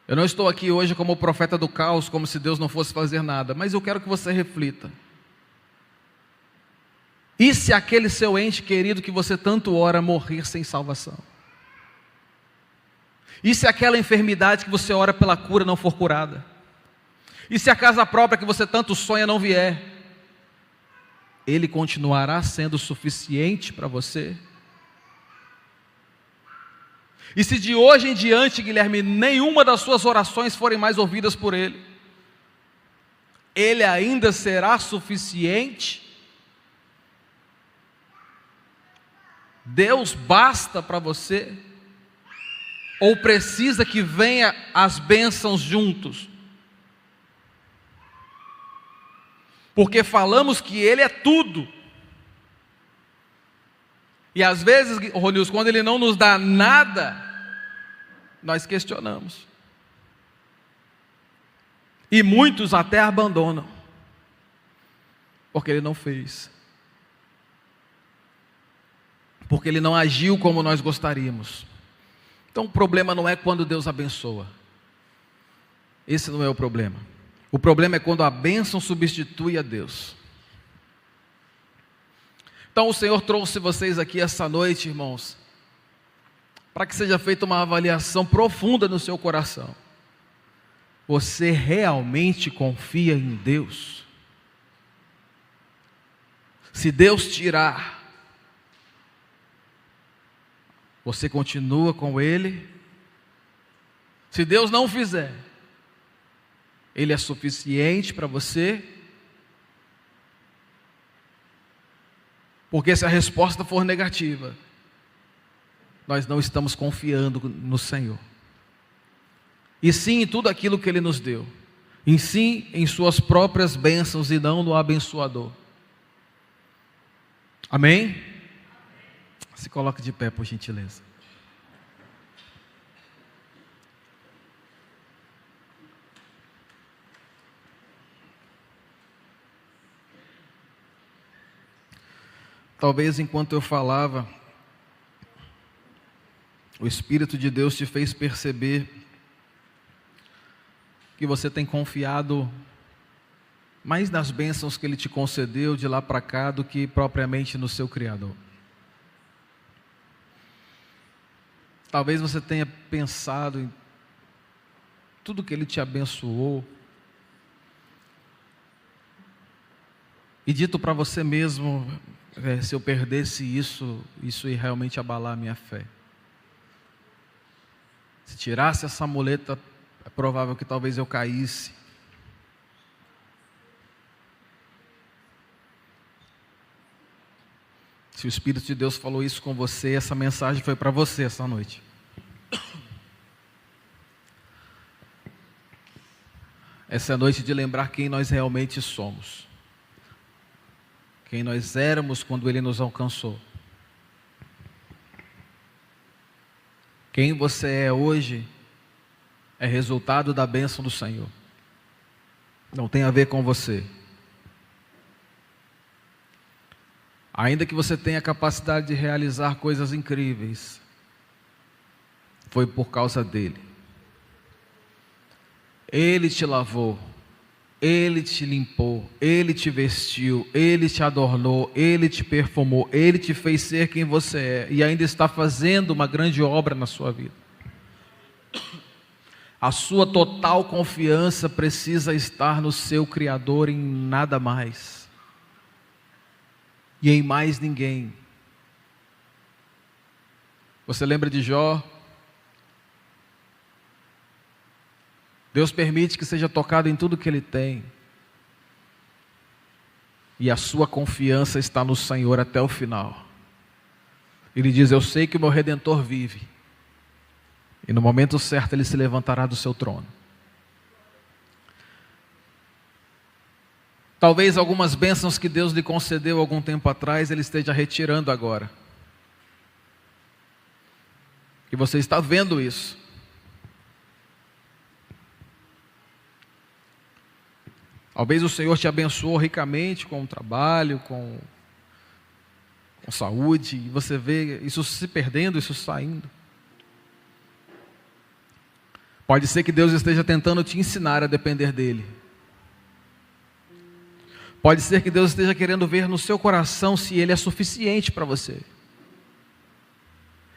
Eu não estou aqui hoje como profeta do caos, como se Deus não fosse fazer nada, mas eu quero que você reflita. E se aquele seu ente querido que você tanto ora morrer sem salvação? E se aquela enfermidade que você ora pela cura não for curada? E se a casa própria que você tanto sonha não vier, Ele continuará sendo suficiente para você? E se de hoje em diante, Guilherme, nenhuma das suas orações forem mais ouvidas por Ele, Ele ainda será suficiente? Deus basta para você? Ou precisa que venha as bênçãos juntos? Porque falamos que Ele é tudo. E às vezes, Ronius, quando Ele não nos dá nada, nós questionamos. E muitos até abandonam, porque Ele não fez. Porque Ele não agiu como nós gostaríamos. Então o problema não é quando Deus abençoa. Esse não é o problema. O problema é quando a bênção substitui a Deus. Então o Senhor trouxe vocês aqui essa noite, irmãos, para que seja feita uma avaliação profunda no seu coração. Você realmente confia em Deus? Se Deus tirar, você continua com Ele? Se Deus não fizer, Ele é suficiente para você? Porque se a resposta for negativa, nós não estamos confiando no Senhor. E sim em tudo aquilo que Ele nos deu. E sim em suas próprias bênçãos e não no abençoador. Amém? Se coloque de pé, por gentileza. Talvez enquanto eu falava, o Espírito de Deus te fez perceber que você tem confiado mais nas bênçãos que Ele te concedeu de lá para cá do que propriamente no seu Criador. Talvez você tenha pensado em tudo que Ele te abençoou e dito para você mesmo, se eu perdesse isso ia realmente abalar a minha fé. Se tirasse essa muleta, é provável que talvez eu caísse. Se o Espírito de Deus falou isso com você, essa mensagem foi para você essa noite. Essa é a noite de lembrar quem nós realmente somos. Quem nós éramos quando Ele nos alcançou. Quem você é hoje é resultado da bênção do Senhor. Não tem a ver com você. Ainda que você tenha a capacidade de realizar coisas incríveis, foi por causa dEle. Ele te lavou, Ele te limpou, Ele te vestiu, Ele te adornou, Ele te perfumou, Ele te fez ser quem você é e ainda está fazendo uma grande obra na sua vida. A sua total confiança precisa estar no seu Criador, em nada mais e em mais ninguém. Você lembra de Jó? Deus permite que seja tocado em tudo que ele tem. E a sua confiança está no Senhor até o final. Ele diz: eu sei que o meu Redentor vive. E no momento certo Ele se levantará do seu trono. Talvez algumas bênçãos que Deus lhe concedeu algum tempo atrás, Ele esteja retirando agora. E você está vendo isso. Talvez o Senhor te abençoou ricamente com o trabalho, com saúde, e você vê isso se perdendo, isso saindo. Pode ser que Deus esteja tentando te ensinar a depender dEle. Pode ser que Deus esteja querendo ver no seu coração se Ele é suficiente para você.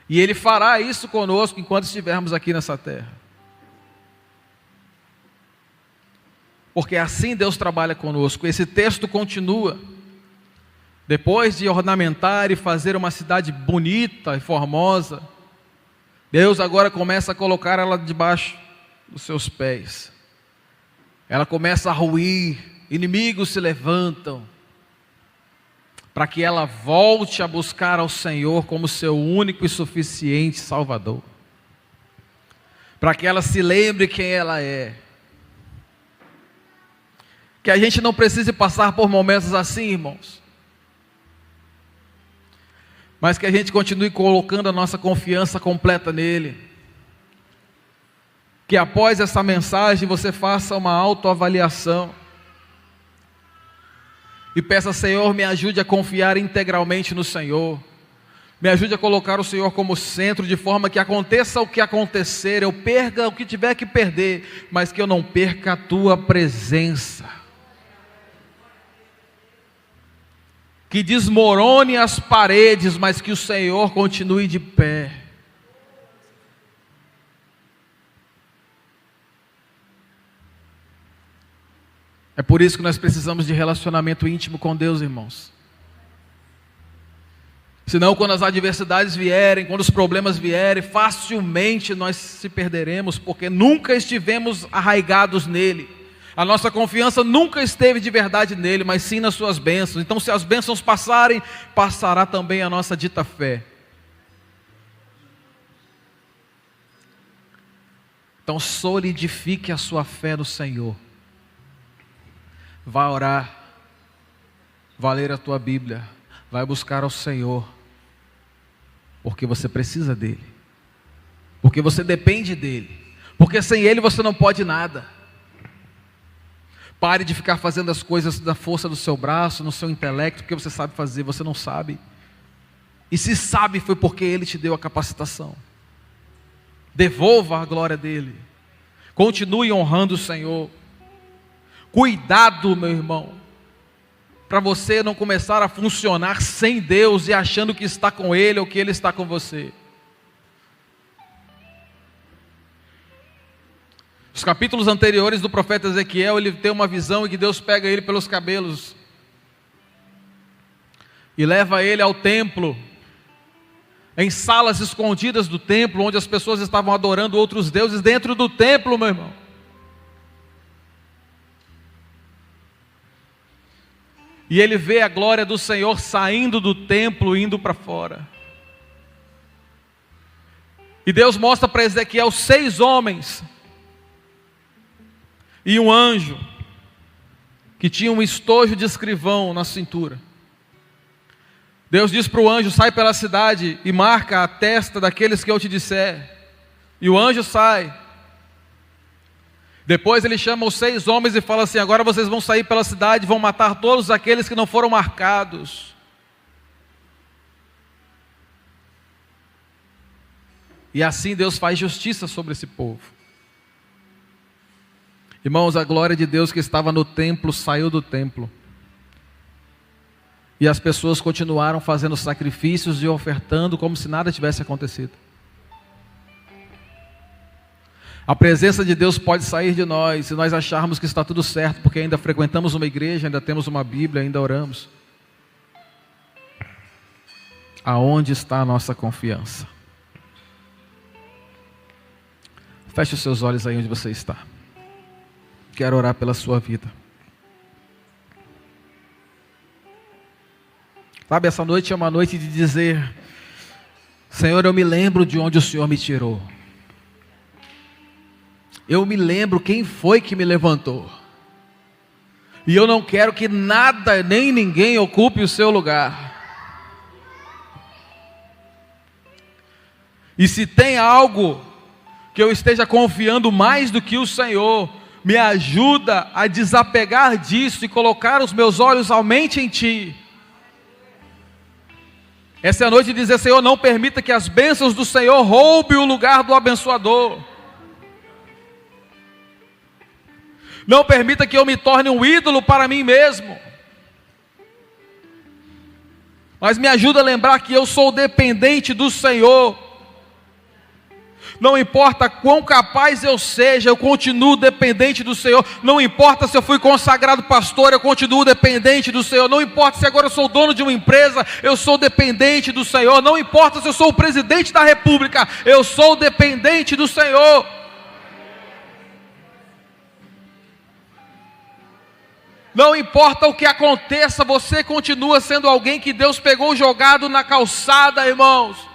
E Ele fará isso conosco enquanto estivermos aqui nessa terra. porque assim Deus trabalha conosco. Esse texto continua. Depois de ornamentar e fazer uma cidade bonita e formosa, Deus agora começa a colocar ela debaixo dos seus pés. Ela começa a ruir, inimigos se levantam, para que ela volte a buscar ao Senhor como seu único e suficiente Salvador. Para que ela se lembre quem ela é. Que a gente não precise passar por momentos assim, irmãos. Mas que a gente continue colocando a nossa confiança completa nele. Que após essa mensagem você faça uma autoavaliação. E peça: Senhor, me ajude a confiar integralmente no Senhor. Me ajude a colocar o Senhor como centro, de forma que aconteça o que acontecer, eu perca o que tiver que perder, mas que eu não perca a tua presença. Que desmorone as paredes, mas que o Senhor continue de pé. É por isso que nós precisamos de relacionamento íntimo com Deus, irmãos. Senão, quando as adversidades vierem, quando os problemas vierem, facilmente nós se perderemos, porque nunca estivemos arraigados nele. A nossa confiança nunca esteve de verdade nele, mas sim nas suas bênçãos. Então, se as bênçãos passarem, passará também a nossa dita fé. Então, solidifique a sua fé no Senhor. Vá orar, vá ler a tua Bíblia, vai buscar ao Senhor, porque você precisa dele, porque você depende dele, porque sem ele você não pode nada. Pare de ficar fazendo as coisas da força do seu braço, no seu intelecto, porque você sabe fazer, você não sabe. E se sabe, foi porque ele te deu a capacitação. Devolva a glória dele. Continue honrando o Senhor. Cuidado, meu irmão, para você não começar a funcionar sem Deus e achando que está com ele ou que ele está com você. Os capítulos anteriores do profeta Ezequiel, ele tem uma visão em que Deus pega ele pelos cabelos e leva ele ao templo, em salas escondidas do templo, onde as pessoas estavam adorando outros deuses dentro do templo, meu irmão. E ele vê a glória do Senhor saindo do templo, indo para fora. E Deus mostra para Ezequiel 6 homens e um anjo que tinha um estojo de escrivão na cintura. Deus diz para o anjo: sai pela cidade e marca a testa daqueles que eu te disser. E o anjo sai. Depois ele chama os 6 homens e fala assim: agora vocês vão sair pela cidade e vão matar todos aqueles que não foram marcados. E assim Deus faz justiça sobre esse povo. Irmãos, a glória de Deus que estava no templo saiu do templo. E as pessoas continuaram fazendo sacrifícios e ofertando como se nada tivesse acontecido. A presença de Deus pode sair de nós se nós acharmos que está tudo certo, porque ainda frequentamos uma igreja, ainda temos uma Bíblia, ainda oramos. Aonde está a nossa confiança? Feche os seus olhos aí onde você está. Quero orar pela sua vida. Sabe, essa noite é uma noite de dizer: Senhor, eu me lembro de onde o Senhor me tirou. Eu me lembro quem foi que me levantou. E eu não quero que nada nem ninguém ocupe o seu lugar. E se tem algo que eu esteja confiando mais do que o Senhor, me ajuda a desapegar disso e colocar os meus olhos somente em Ti. Essa é a noite de dizer: Senhor, não permita que as bênçãos do Senhor roubem o lugar do abençoador. Não permita que eu me torne um ídolo para mim mesmo. Mas me ajuda a lembrar que eu sou dependente do Senhor. Não importa quão capaz eu seja, eu continuo dependente do Senhor. Não importa se eu fui consagrado pastor, eu continuo dependente do Senhor. Não importa se agora eu sou dono de uma empresa, eu sou dependente do Senhor. Não importa se eu sou o presidente da república, eu sou dependente do Senhor. Não importa o que aconteça, você continua sendo alguém que Deus pegou jogado na calçada, irmãos.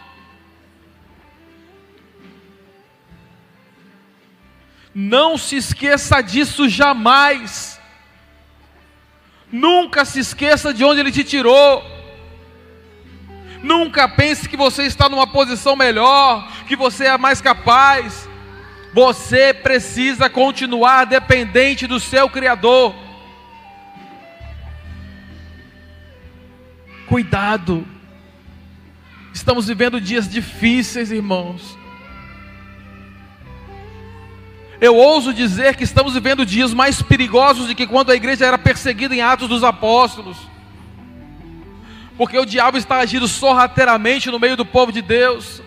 Não se esqueça disso jamais. Nunca se esqueça de onde Ele te tirou. Nunca pense que você está numa posição melhor, que você é mais capaz. Você precisa continuar dependente do seu Criador. Cuidado. Estamos vivendo dias difíceis, irmãos. Eu ouso dizer que estamos vivendo dias mais perigosos do que quando a igreja era perseguida em Atos dos Apóstolos. Porque o diabo está agindo sorrateiramente no meio do povo de Deus,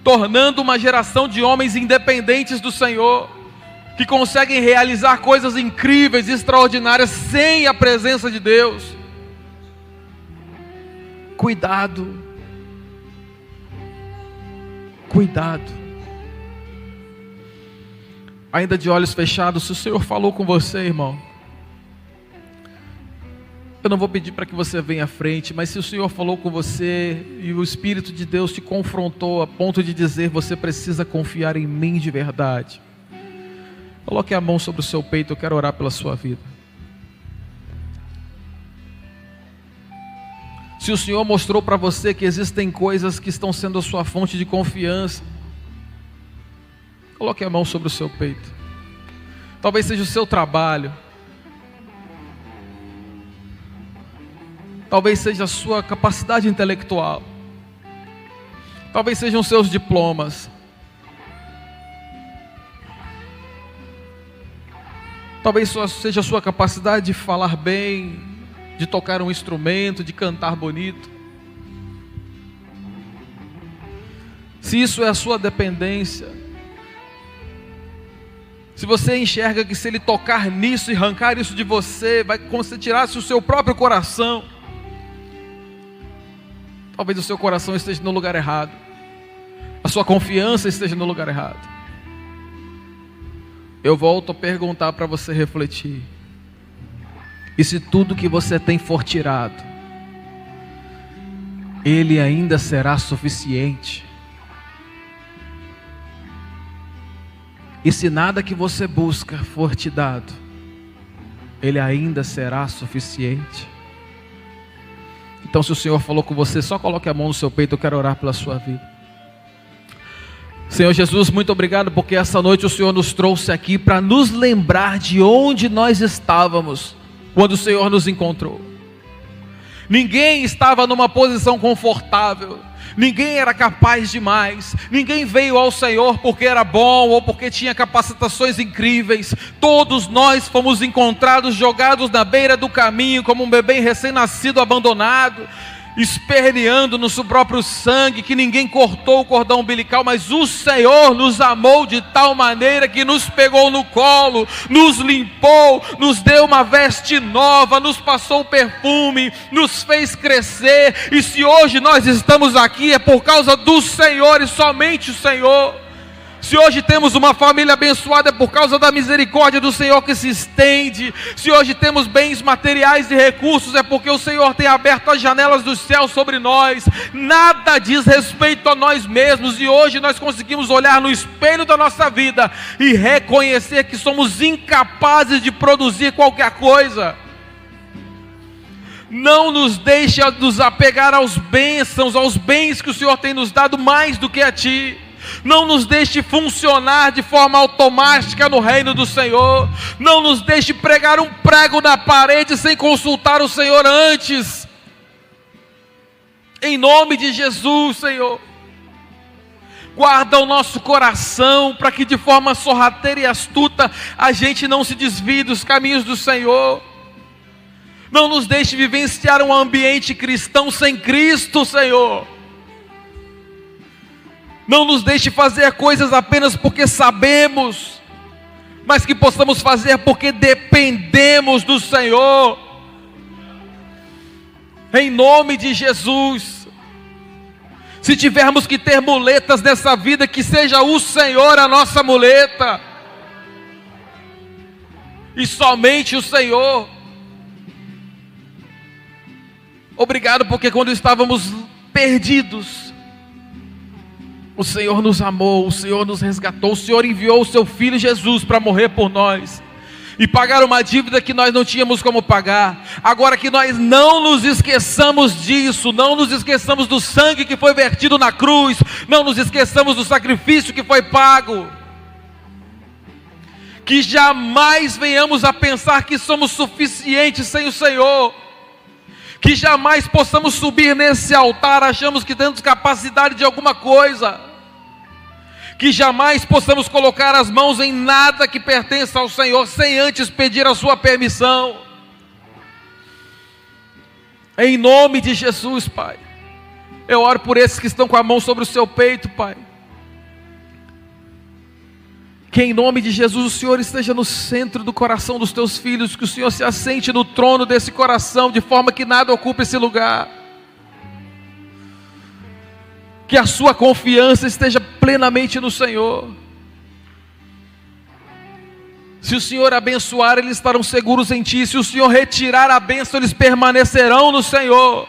tornando uma geração de homens independentes do Senhor, que conseguem realizar coisas incríveis, extraordinárias, sem a presença de Deus. Cuidado. Cuidado. Ainda de olhos fechados, se o Senhor falou com você, irmão, eu não vou pedir para que você venha à frente, mas se o Senhor falou com você e o Espírito de Deus te confrontou a ponto de dizer: você precisa confiar em mim de verdade, coloque a mão sobre o seu peito, eu quero orar pela sua vida. Se o Senhor mostrou para você que existem coisas que estão sendo a sua fonte de confiança, coloque a mão sobre o seu peito. Talvez seja o seu trabalho. Talvez seja a sua capacidade intelectual. Talvez sejam os seus diplomas. Talvez seja a sua capacidade de falar bem, de tocar um instrumento, de cantar bonito. Se isso é a sua dependência, se você enxerga que se Ele tocar nisso e arrancar isso de você, vai como se tirasse o seu próprio coração, talvez o seu coração esteja no lugar errado, a sua confiança esteja no lugar errado. Eu volto a perguntar para você refletir: e se tudo que você tem for tirado, Ele ainda será suficiente? E se nada que você busca for te dado, Ele ainda será suficiente? Então, se o Senhor falou com você, só coloque a mão no seu peito, eu quero orar pela sua vida. Senhor Jesus, muito obrigado, porque essa noite o Senhor nos trouxe aqui para nos lembrar de onde nós estávamos quando o Senhor nos encontrou. Ninguém estava numa posição confortável, ninguém era capaz de mais, ninguém veio ao Senhor porque era bom ou porque tinha capacitações incríveis. Todos nós fomos encontrados jogados na beira do caminho como um bebê recém-nascido abandonado, esperneando no seu próprio sangue, que ninguém cortou o cordão umbilical, mas o Senhor nos amou de tal maneira que nos pegou no colo, nos limpou, nos deu uma veste nova, nos passou perfume, nos fez crescer. E se hoje nós estamos aqui é por causa do Senhor e somente o Senhor. Se hoje temos uma família abençoada é por causa da misericórdia do Senhor que se estende. Se hoje temos bens materiais e recursos é porque o Senhor tem aberto as janelas dos céus sobre nós. Nada diz respeito a nós mesmos, e hoje nós conseguimos olhar no espelho da nossa vida e reconhecer que somos incapazes de produzir qualquer coisa. Não nos deixe nos apegar aos bênçãos, aos bens que o Senhor tem nos dado mais do que a Ti. Não nos deixe funcionar de forma automática no reino do Senhor. Não nos deixe pregar um prego na parede sem consultar o Senhor antes. Em nome de Jesus, Senhor, guarda o nosso coração para que de forma sorrateira e astuta a gente não se desvie dos caminhos do Senhor. Não nos deixe vivenciar um ambiente cristão sem Cristo, Senhor. Não nos deixe fazer coisas apenas porque sabemos, mas que possamos fazer porque dependemos do Senhor. Em nome de Jesus. Se tivermos que ter muletas nessa vida, que seja o Senhor a nossa muleta. E somente o Senhor. Obrigado, porque quando estávamos perdidos, o Senhor nos amou, o Senhor nos resgatou, o Senhor enviou o seu Filho Jesus para morrer por nós e pagar uma dívida que nós não tínhamos como pagar. Agora que nós não nos esqueçamos disso, não nos esqueçamos do sangue que foi vertido na cruz, não nos esqueçamos do sacrifício que foi pago, que jamais venhamos a pensar que somos suficientes sem o Senhor, que jamais possamos subir nesse altar achamos que temos capacidade de alguma coisa, que jamais possamos colocar as mãos em nada que pertença ao Senhor, sem antes pedir a sua permissão. Em nome de Jesus, Pai, eu oro por esses que estão com a mão sobre o seu peito, Pai, que em nome de Jesus o Senhor esteja no centro do coração dos teus filhos, que o Senhor se assente no trono desse coração, de forma que nada ocupe esse lugar, que a sua confiança esteja plenamente no Senhor. Se o Senhor abençoar, eles estarão seguros em Ti. Se o Senhor retirar a bênção, eles permanecerão no Senhor.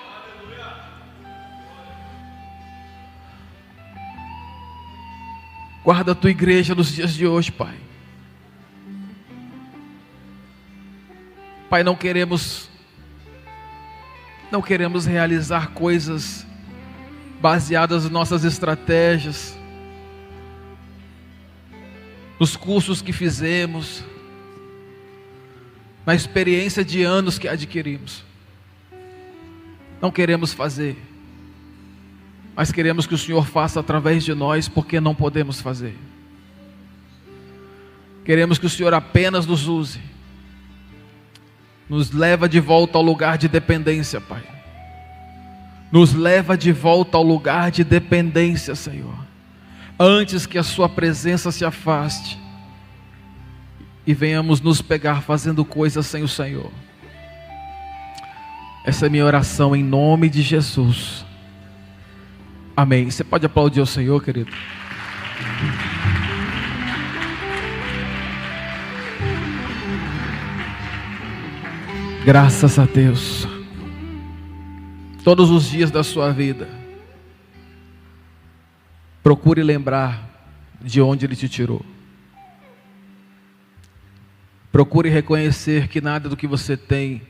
Guarda a Tua igreja nos dias de hoje, Pai. Pai, não queremos realizar coisas baseadas nas nossas estratégias, nos cursos que fizemos, na experiência de anos que adquirimos. Não queremos fazer, mas queremos que o Senhor faça através de nós, porque não podemos fazer. Queremos que o Senhor apenas nos use, nos leva de volta ao lugar de dependência, Pai. Nos leva de volta ao lugar de dependência, Senhor, antes que a sua presença se afaste e venhamos nos pegar fazendo coisas sem o Senhor. Essa é a minha oração em nome de Jesus. Amém. Você pode aplaudir o Senhor, querido? Graças a Deus. Todos os dias da sua vida, procure lembrar de onde Ele te tirou. Procure reconhecer que nada do que você tem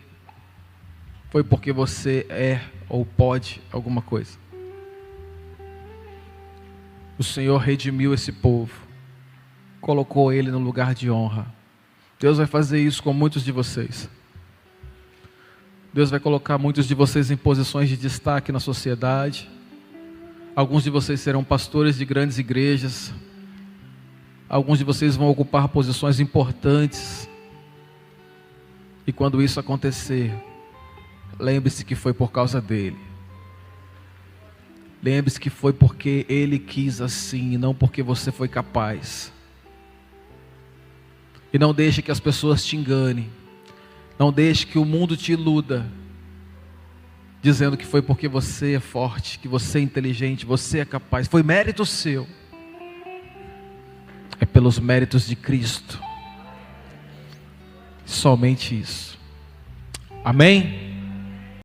foi porque você é ou pode alguma coisa. O Senhor redimiu esse povo, colocou ele no lugar de honra. Deus vai fazer isso com muitos de vocês. Deus vai colocar muitos de vocês em posições de destaque na sociedade. Alguns de vocês serão pastores de grandes igrejas. Alguns de vocês vão ocupar posições importantes. E quando isso acontecer, lembre-se que foi por causa dele. Lembre-se que foi porque Ele quis assim, e não porque você foi capaz. E não deixe que as pessoas te enganem. Não deixe que o mundo te iluda, dizendo que foi porque você é forte, que você é inteligente, você é capaz. Foi mérito seu. É pelos méritos de Cristo. Somente isso. Amém?